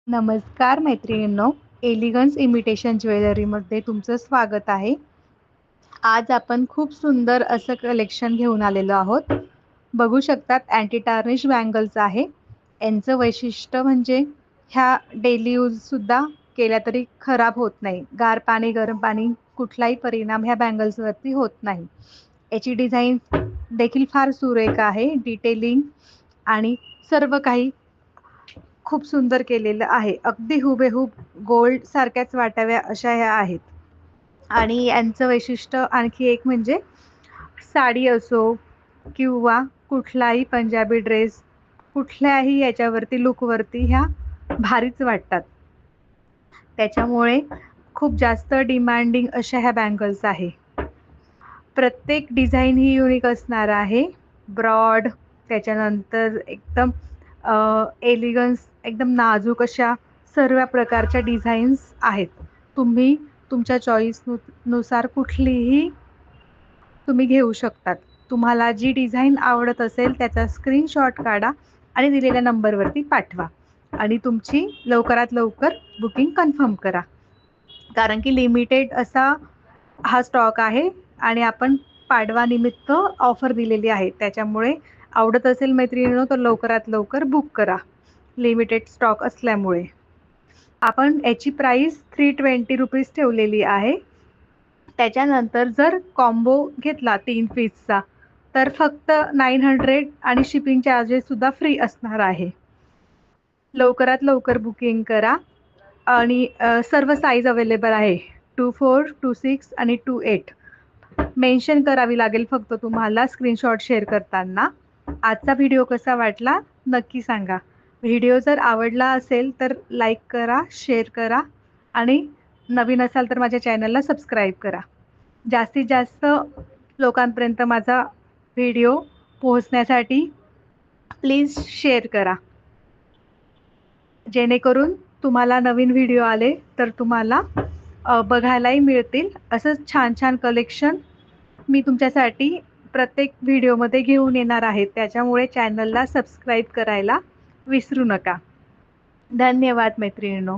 नमस्कार मैत्रिणींनो, elegance imitation ज्वेलरीमध्ये तुमचं स्वागत आहे. आज आपण खूप सुंदर असं कलेक्शन घेऊन आलेलो आहोत. बघू शकतात अँटी टार्निश बँगल्स आहे. यांचं वैशिष्ट्य म्हणजे ह्या डेली यूज सुद्धा केल्या तरी खराब होत नाही. गार पाणी, गरम पाणी कुठलाही परिणाम ह्या बँगल्सवरती होत नाही. याची डिझाईन देखील फार सुरेख आहे. डिटेलिंग आणि सर्व काही खूप सुंदर केलेलं आहे. अगदी हुबेहूब गोल्ड सारख्याच वाटाव्या अशा ह्या आहेत. आणि यांचं वैशिष्ट्य आणखी एक म्हणजे साडी असो किंवा कुठलाही पंजाबी ड्रेस, कुठल्याही याच्यावरती लुकवरती ह्या भारीच वाटतात. त्याच्यामुळे खूप जास्त डिमांडिंग अशा ह्या बँगल्स आहे. प्रत्येक डिझाईन ही युनिक असणार आहे. ब्रॉड, त्याच्यानंतर एकदम एलिगन्स, एकदम नाजूक अशा सर्व प्रकारच्या डिझाईन्स आहेत. तुम्ही तुमच्या चॉईस नुसार कुठलीही तुम्ही घेऊ शकतात. तुम्हाला जी डिझाईन आवडत असेल त्याचा स्क्रीनशॉट काढा आणि दिलेल्या नंबरवरती पाठवा आणि तुमची लवकरात लवकर बुकिंग कन्फर्म करा. कारण की लिमिटेड असा हा स्टॉक आहे आणि आपण पाडवा निमित्त ऑफर दिलेली आहे. त्याच्यामुळे आवडत असेल मैत्रिणींनो तर लवकरात लवकर बुक करा. लिमिटेड स्टॉक असल्यामुळे आपण याची प्राइस 320 रुपीज ठेवलेली आहे. त्याच्यानंतर जर कॉम्बो घेतला 3 पीसचा तर फक्त 900 आणि शिपिंग चार्जेस सुद्धा फ्री असणार आहे. लवकरात लवकर बुकिंग करा आणि सर्व साईज अवेलेबल आहे. 24, 26 आणि 28 मेन्शन करावी लागेल फक्त तुम्हाला स्क्रीनशॉट शेअर करताना. आजचा व्हिडिओ कसा वाटला नक्की सांगा. व्हिडिओ जर आवडला असेल तर लाईक करा, शेअर करा आणि नवीन असाल तर माझ्या चॅनलला सबस्क्राईब करा. जास्तीत जास्त लोकांपर्यंत माझा व्हिडिओ पोहोचण्यासाठी प्लीज शेअर करा, जेणेकरून तुम्हाला नवीन व्हिडिओ आले तर तुम्हाला बघायलाही मिळतील. असंच छान छान कलेक्शन मी तुमच्यासाठी प्रत्येक व्हिडिओमध्ये घेऊन येणार आहे. त्याच्यामुळे चॅनलला सबस्क्राईब करायला विसरू नका. धन्यवाद मैत्रिणींनो.